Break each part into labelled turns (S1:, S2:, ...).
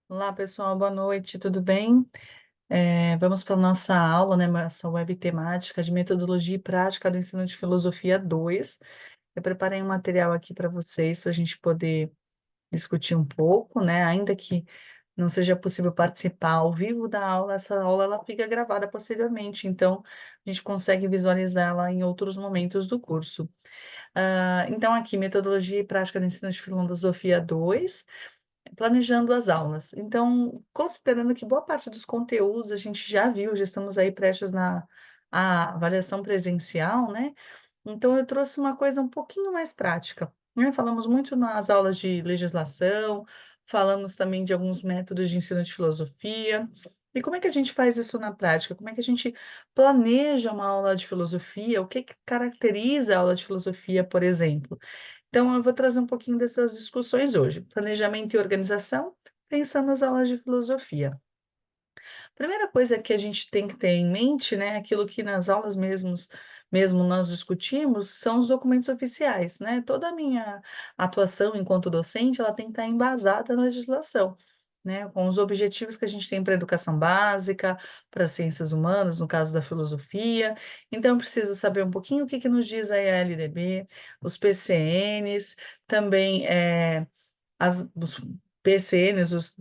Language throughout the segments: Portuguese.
S1: Olá, pessoal, boa noite, tudo bem? Vamos para a nossa aula, né, nossa web temática de metodologia e prática do ensino de filosofia 2. Eu preparei um material aqui para vocês, para a gente poder discutir um pouco, né, ainda que não seja possível participar ao vivo da aula, essa aula ela fica gravada posteriormente, então a gente consegue visualizá-la em outros momentos do curso. Então aqui, metodologia e prática do ensino de filosofia 2. Planejando as aulas. Então, considerando que boa parte dos conteúdos a gente já viu, já estamos aí prestes na a avaliação presencial, né, então eu trouxe uma coisa um pouquinho mais prática, né, falamos muito nas aulas de legislação, falamos também de alguns métodos de ensino de filosofia. E como é que a gente faz isso na prática? Como é que a gente planeja uma aula de filosofia? O que que caracteriza a aula de filosofia, por exemplo? Então, eu vou trazer um pouquinho dessas discussões hoje. Planejamento e organização, pensando nas aulas de filosofia. Primeira coisa que a gente tem que ter em mente, né, aquilo que nas aulas mesmo nós discutimos, são os documentos oficiais, né? Toda a minha atuação enquanto docente, ela tem que estar embasada na legislação, né? Com os objetivos que a gente tem para a educação básica, para as ciências humanas, no caso da filosofia. Então, eu preciso saber um pouquinho o que que nos diz a ELDB, os PCNs, também os PCNs,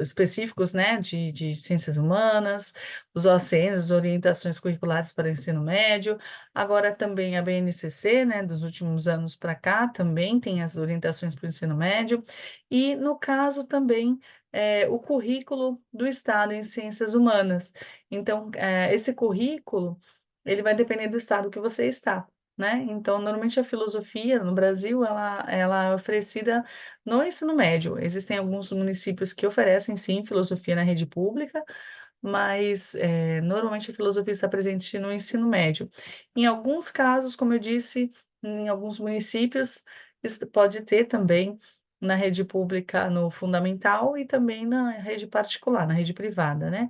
S1: específicos, né, de ciências humanas, os OCNs, as orientações curriculares para o ensino médio, agora também a BNCC, né, dos últimos anos para cá, também tem as orientações para o ensino médio, e no caso também o currículo do Estado em ciências humanas. Então, esse currículo, ele vai depender do estado que você está, né? Então, normalmente a filosofia no Brasil, ela é oferecida no ensino médio. Existem alguns municípios que oferecem, sim, filosofia na rede pública, mas, normalmente a filosofia está presente no ensino médio. Em alguns casos, como eu disse, em alguns municípios, pode ter também na rede pública no fundamental e também na rede particular, na rede privada, né.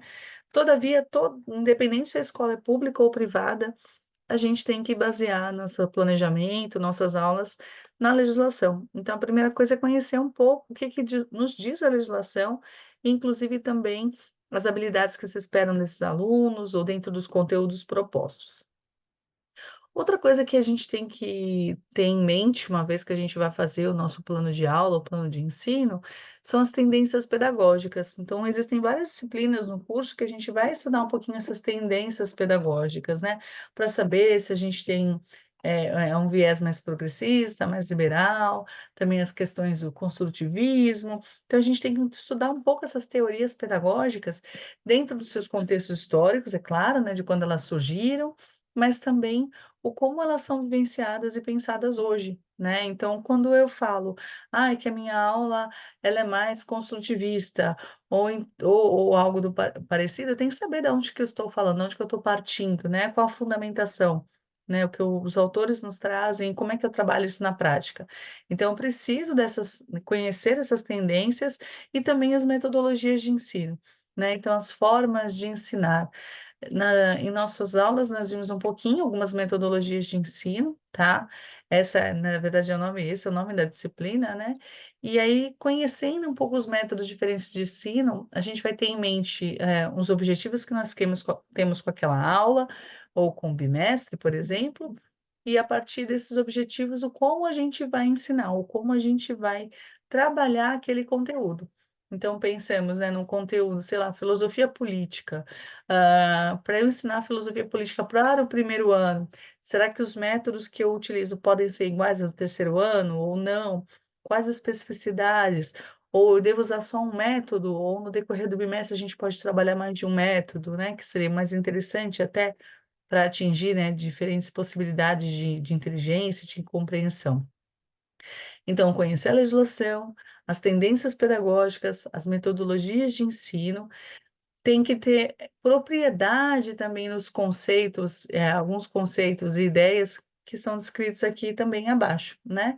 S1: Todavia, independente se a escola é pública ou privada, a gente tem que basear nosso planejamento, nossas aulas na legislação. Então, a primeira coisa é conhecer um pouco o que que nos diz a legislação, inclusive também as habilidades que se esperam desses alunos ou dentro dos conteúdos propostos. Outra coisa que a gente tem que ter em mente, uma vez que a gente vai fazer o nosso plano de aula, o plano de ensino, são as tendências pedagógicas. Então, existem várias disciplinas no curso que a gente vai estudar um pouquinho essas tendências pedagógicas, né? Para saber se a gente tem um viés mais progressista, mais liberal, também as questões do construtivismo. Então, a gente tem que estudar um pouco essas teorias pedagógicas dentro dos seus contextos históricos, é claro, né? De quando elas surgiram, mas também o como elas são vivenciadas e pensadas hoje, né. Então, quando eu falo: "Ai, que a minha aula ela é mais construtivista", ou algo do parecido, eu tenho que saber de onde que eu estou falando, de onde que eu estou partindo, né, qual a fundamentação, né, o que os autores nos trazem, como é que eu trabalho isso na prática. Então eu preciso conhecer essas tendências e também as metodologias de ensino, né, então as formas de ensinar. Em nossas aulas, nós vimos um pouquinho algumas metodologias de ensino, tá? Na verdade, esse é o nome da disciplina, né? E aí, conhecendo um pouco os métodos diferentes de ensino, a gente vai ter em mente, os objetivos que nós temos com aquela aula, ou com o bimestre, por exemplo, e a partir desses objetivos, o como a gente vai ensinar, o como a gente vai trabalhar aquele conteúdo. Então pensemos, né, num conteúdo, sei lá, filosofia política. Para eu ensinar filosofia política para o primeiro ano, será que os métodos que eu utilizo podem ser iguais ao terceiro ano ou não? Quais as especificidades? Ou eu devo usar só um método, ou no decorrer do bimestre a gente pode trabalhar mais de um método, né, que seria mais interessante até para atingir, né, diferentes possibilidades de inteligência, de compreensão. Então, conhecer a legislação, as tendências pedagógicas, as metodologias de ensino, tem que ter propriedade também nos conceitos, alguns conceitos e ideias que são descritos aqui também abaixo, né.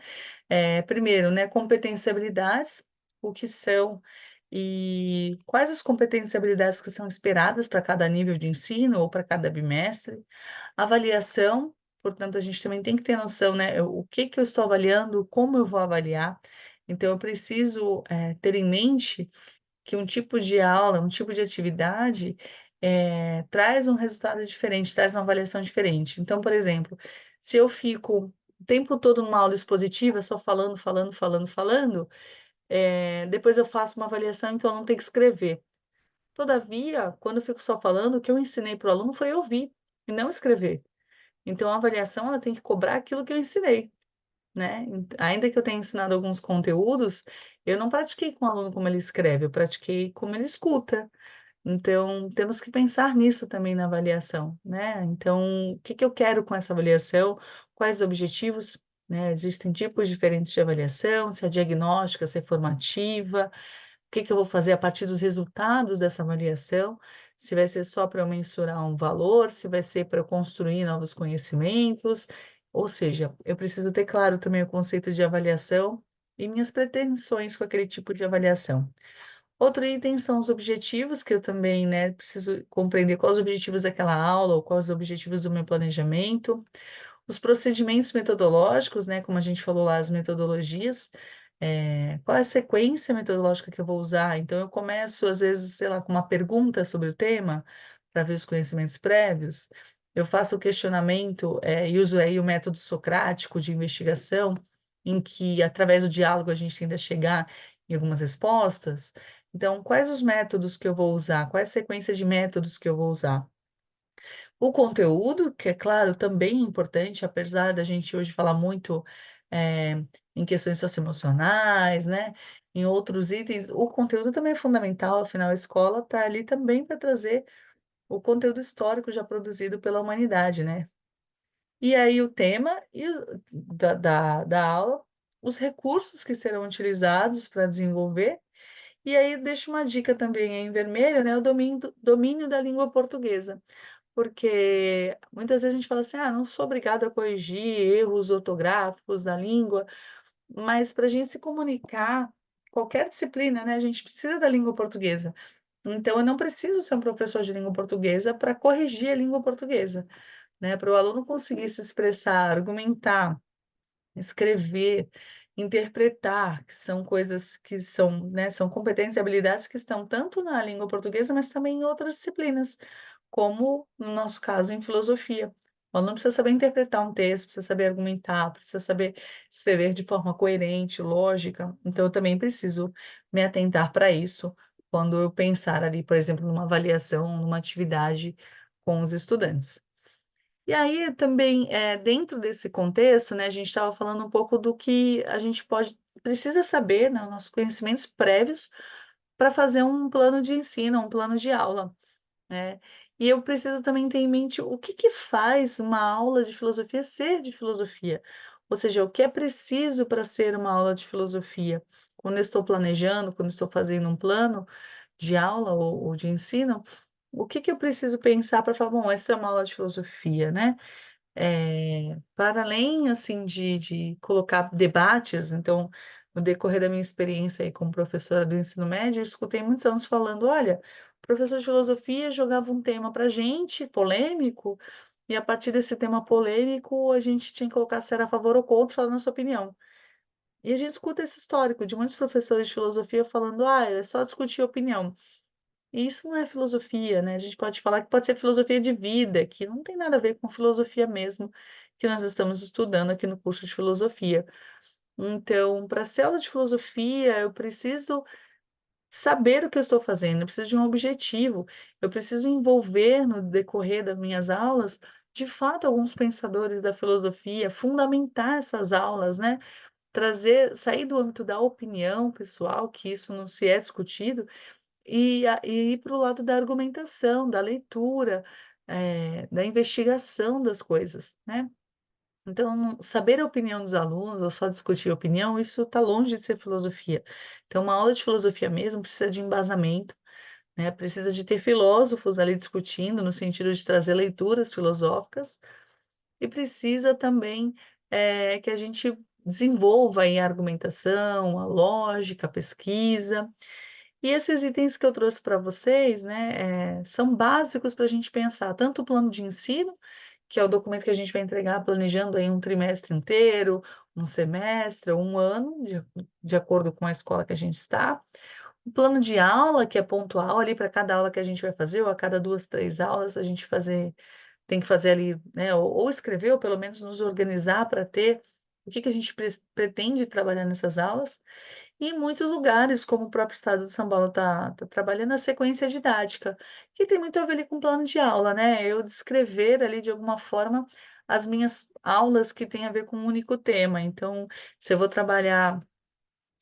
S1: Primeiro, né, competências e habilidades, o que são e quais as competências e habilidades que são esperadas para cada nível de ensino ou para cada bimestre. Avaliação, portanto, a gente também tem que ter noção, né, o que que eu estou avaliando, como eu vou avaliar. Então eu preciso, ter em mente que um tipo de aula, um tipo de atividade, traz um resultado diferente, traz uma avaliação diferente. Então, por exemplo, se eu fico o tempo todo numa aula expositiva, só falando, falando, falando, falando, depois eu faço uma avaliação em que eu não tenho que escrever. Todavia, quando eu fico só falando, o que eu ensinei para o aluno foi ouvir e não escrever. Então a avaliação ela tem que cobrar aquilo que eu ensinei, né. Ainda que eu tenha ensinado alguns conteúdos, eu não pratiquei com o aluno como ele escreve, eu pratiquei como ele escuta. Então temos que pensar nisso também na avaliação, né. Então, o que que eu quero com essa avaliação, quais objetivos, né, existem tipos diferentes de avaliação, se é diagnóstica, se é formativa, o que que eu vou fazer a partir dos resultados dessa avaliação, se vai ser só para eu mensurar um valor, se vai ser para eu construir novos conhecimentos, ou seja, eu preciso ter claro também o conceito de avaliação e minhas pretensões com aquele tipo de avaliação. Outro item são os objetivos, que eu também, né, preciso compreender quais os objetivos daquela aula ou quais os objetivos do meu planejamento. Os procedimentos metodológicos, né, como a gente falou lá, as metodologias, qual é a sequência metodológica que eu vou usar? Então eu começo, às vezes, sei lá, com uma pergunta sobre o tema, para ver os conhecimentos prévios. Eu faço o questionamento, e uso aí o método socrático de investigação, em que, através do diálogo, a gente tenta chegar em algumas respostas. Então, quais os métodos que eu vou usar? Qual é a sequência de métodos que eu vou usar? O conteúdo, que é claro, também é importante, apesar da gente hoje falar muito, em questões socioemocionais, né, em outros itens, o conteúdo também é fundamental, afinal a escola está ali também para trazer o conteúdo histórico já produzido pela humanidade, né. E aí o tema e os da aula, os recursos que serão utilizados para desenvolver, e aí deixo uma dica também aí em vermelho, né, o domínio da língua portuguesa. Porque muitas vezes a gente fala assim: "Ah, não sou obrigado a corrigir erros ortográficos da língua", mas para a gente se comunicar, qualquer disciplina, né, a gente precisa da língua portuguesa. Então eu não preciso ser um professor de língua portuguesa para corrigir a língua portuguesa, né, para o aluno conseguir se expressar, argumentar, escrever, interpretar, que são coisas que são, né, são competências e habilidades que estão tanto na língua portuguesa, mas também em outras disciplinas, como no nosso caso em filosofia. O aluno precisa saber interpretar um texto, precisa saber argumentar, precisa saber escrever de forma coerente, lógica. Então eu também preciso me atentar para isso quando eu pensar ali, por exemplo, numa avaliação, numa atividade com os estudantes. E aí também, dentro desse contexto, né, a gente estava falando um pouco do que a gente precisa saber, né, nossos conhecimentos prévios para fazer um plano de ensino, um plano de aula, né. E eu preciso também ter em mente o que que faz uma aula de filosofia ser de filosofia, ou seja, o que é preciso para ser uma aula de filosofia. Quando eu estou planejando, quando estou fazendo um plano de aula ou de ensino, o que que eu preciso pensar para falar: "Bom, essa é uma aula de filosofia", né. Para além, assim, de colocar debates, então, no decorrer da minha experiência aí como professora do ensino médio, eu escutei muitos alunos falando: "Olha, o professor de filosofia jogava um tema pra gente, polêmico, e a partir desse tema polêmico, a gente tinha que colocar se era a favor ou contra, falando a nossa opinião". E a gente escuta esse histórico de muitos professores de filosofia falando: "Ah, é só discutir opinião". E isso não é filosofia, né, a gente pode falar que pode ser filosofia de vida, que não tem nada a ver com filosofia mesmo, que nós estamos estudando aqui no curso de filosofia. Então, para ser aula de filosofia, eu preciso saber o que eu estou fazendo, eu preciso de um objetivo, eu preciso envolver no decorrer das minhas aulas, de fato, alguns pensadores da filosofia, fundamentar essas aulas, né, sair do âmbito da opinião pessoal, que isso não se é discutido, e ir para o lado da argumentação, da leitura, da investigação das coisas, né. Então, saber a opinião dos alunos ou só discutir a opinião, isso está longe de ser filosofia. Então, uma aula de filosofia mesmo precisa de embasamento, né, precisa de ter filósofos ali discutindo, no sentido de trazer leituras filosóficas, e precisa também, que a gente desenvolva aí a argumentação, a lógica, a pesquisa. E esses itens que eu trouxe para vocês, né, são básicos para a gente pensar tanto o plano de ensino, que é o documento que a gente vai entregar planejando aí um trimestre inteiro, um semestre ou um ano, de acordo com a escola que a gente está. O plano de aula, que é pontual ali para cada aula que a gente vai fazer, ou a cada 2, 3 aulas, a gente tem que fazer ali, né, ou escrever ou pelo menos nos organizar para ter o que que a gente pretende trabalhar nessas aulas. E em muitos lugares, como o próprio estado de São Paulo está trabalhando a sequência didática, que tem muito a ver ali com o plano de aula, né, eu descrever ali de alguma forma as minhas aulas que têm a ver com um único tema. Então, se eu vou trabalhar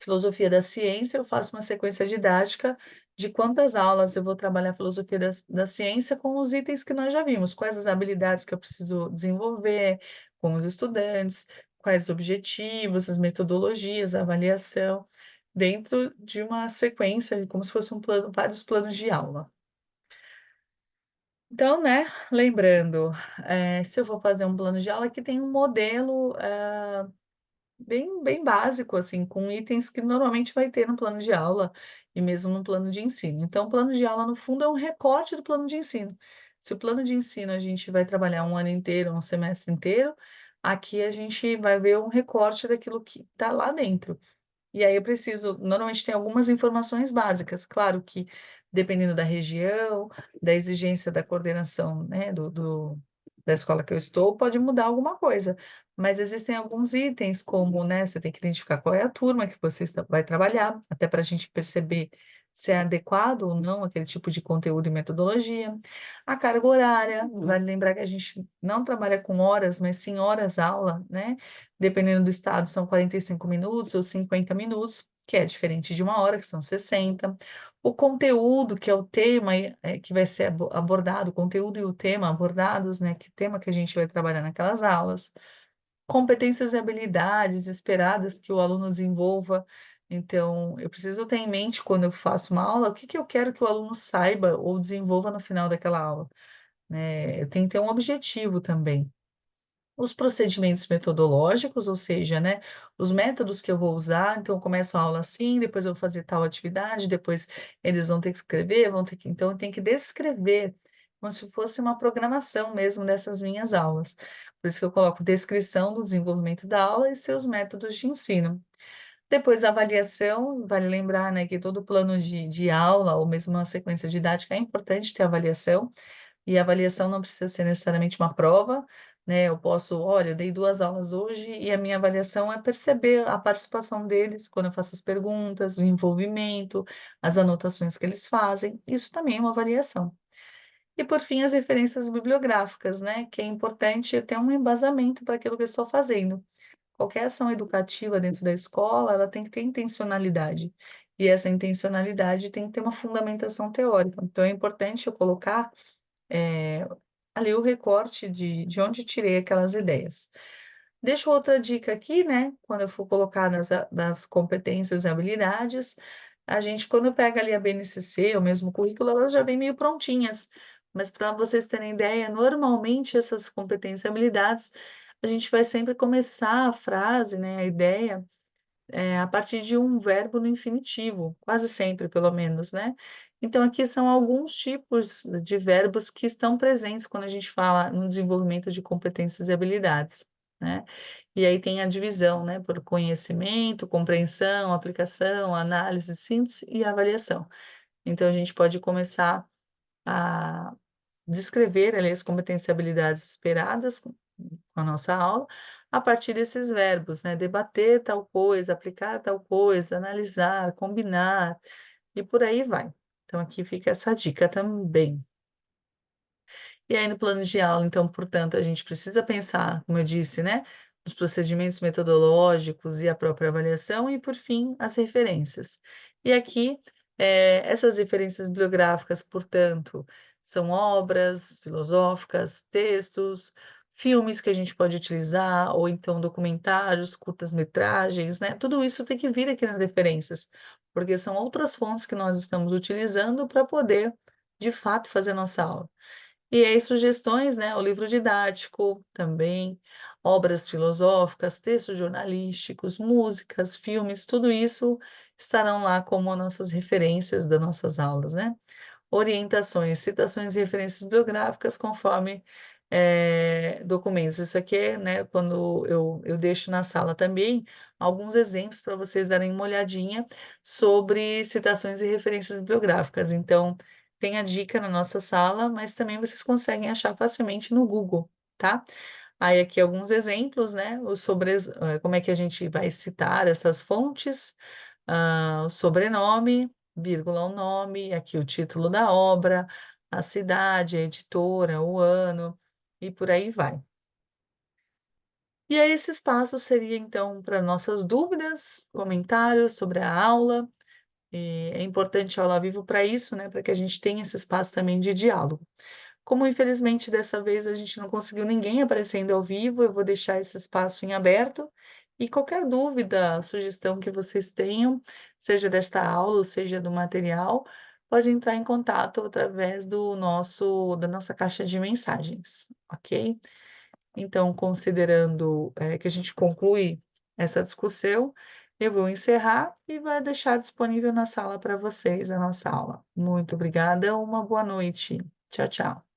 S1: filosofia da ciência, eu faço uma sequência didática de quantas aulas eu vou trabalhar filosofia da ciência com os itens que nós já vimos, quais as habilidades que eu preciso desenvolver com os estudantes, quais os objetivos, as metodologias, a avaliação, dentro de uma sequência, como se fosse um plano, vários planos de aula. Então, né, lembrando, se eu vou fazer um plano de aula que tem um modelo, bem básico, assim, com itens que normalmente vai ter no plano de aula e mesmo no plano de ensino. Então, o plano de aula, no fundo, é um recorte do plano de ensino. Se o plano de ensino a gente vai trabalhar um ano inteiro, um semestre inteiro, aqui a gente vai ver um recorte daquilo que está lá dentro. E aí eu preciso normalmente tem algumas informações básicas, claro que dependendo da região, da exigência da coordenação, né, da escola que eu estou, pode mudar alguma coisa, mas existem alguns itens como, né, você tem que identificar qual é a turma que você vai trabalhar, até para a gente perceber se é adequado ou não aquele tipo de conteúdo e metodologia. A carga horária, vale lembrar que a gente não trabalha com horas, mas sim horas aula, né, dependendo do estado, são 45 minutos ou 50 minutos, que é diferente de uma hora, que são 60. O conteúdo, que é o tema, que vai ser abordado, o conteúdo e o tema abordados, né? Que tema que a gente vai trabalhar naquelas aulas. Competências e habilidades esperadas que o aluno desenvolva. Então, eu preciso ter em mente, quando eu faço uma aula, o que que eu quero que o aluno saiba ou desenvolva no final daquela aula, né? Eu tenho que ter um objetivo também. Os procedimentos metodológicos, ou seja, né, os métodos que eu vou usar, então eu começo a aula assim, depois eu vou fazer tal atividade, depois eles vão ter que escrever, vão ter que então eu tenho que descrever, como se fosse uma programação mesmo dessas minhas aulas. Por isso que eu coloco descrição do desenvolvimento da aula e seus métodos de ensino. Depois a avaliação, vale lembrar, né, que todo plano de aula ou mesmo uma sequência didática é importante ter avaliação, e a avaliação não precisa ser necessariamente uma prova, né, eu posso: "Olha, eu dei 2 aulas hoje e a minha avaliação é perceber a participação deles quando eu faço as perguntas, o envolvimento, as anotações que eles fazem", isso também é uma avaliação. E por fim, as referências bibliográficas, né, que é importante eu ter um embasamento para aquilo que eu estou fazendo. Qualquer ação educativa dentro da escola, ela tem que ter intencionalidade, e essa intencionalidade tem que ter uma fundamentação teórica. Então é importante eu colocar eh, ali o recorte de onde tirei aquelas ideias. Deixo outra dica aqui, né, quando eu for colocar nas competências e habilidades, a gente quando pega ali a BNCC, o mesmo currículo, elas já vêm meio prontinhas, mas para vocês terem ideia, normalmente essas competências e habilidades, a gente vai sempre começar a frase, né, a ideia a partir de um verbo no infinitivo, quase sempre, pelo menos, né. Então aqui são alguns tipos de verbos que estão presentes quando a gente fala no desenvolvimento de competências e habilidades, né. E aí tem a divisão, né, por conhecimento, compreensão, aplicação, análise, síntese e avaliação. Então a gente pode começar a descrever ali as competências e habilidades esperadas com a nossa aula, a partir desses verbos, né, debater tal coisa, aplicar tal coisa, analisar, combinar, e por aí vai. Então aqui fica essa dica também. E aí no plano de aula, então, portanto, a gente precisa pensar, como eu disse, né, nos procedimentos metodológicos e a própria avaliação e, por fim, as referências. E aqui, essas referências bibliográficas, portanto, são obras filosóficas, textos, filmes que a gente pode utilizar, ou então documentários, curtas-metragens, né, tudo isso tem que vir aqui nas referências, porque são outras fontes que nós estamos utilizando para poder, de fato, fazer nossa aula. E aí sugestões, né, o livro didático também, obras filosóficas, textos jornalísticos, músicas, filmes, tudo isso estarão lá como nossas referências das nossas aulas, né. Orientações, citações e referências bibliográficas conforme, documentos. Isso aqui é, né, quando eu deixo na sala também alguns exemplos para vocês darem uma olhadinha sobre citações e referências bibliográficas. Então, tem a dica na nossa sala, mas também vocês conseguem achar facilmente no Google, tá? Aí aqui alguns exemplos, né, como é que a gente vai citar essas fontes, o sobrenome, vírgula, o nome, aqui o título da obra, a cidade, a editora, o ano, e por aí vai. E aí esse espaço seria então para nossas dúvidas, comentários sobre a aula, é importante a aula ao vivo para isso, né, para que a gente tenha esse espaço também de diálogo. Como infelizmente dessa vez a gente não conseguiu ninguém aparecendo ao vivo, eu vou deixar esse espaço em aberto e qualquer dúvida, sugestão que vocês tenham, seja desta aula ou seja do material, pode entrar em contato através da nossa caixa de mensagens, ok? Então, considerando, que a gente conclui essa discussão, eu vou encerrar e vai deixar disponível na sala para vocês a nossa aula. Muito obrigada, uma boa noite. Tchau, tchau.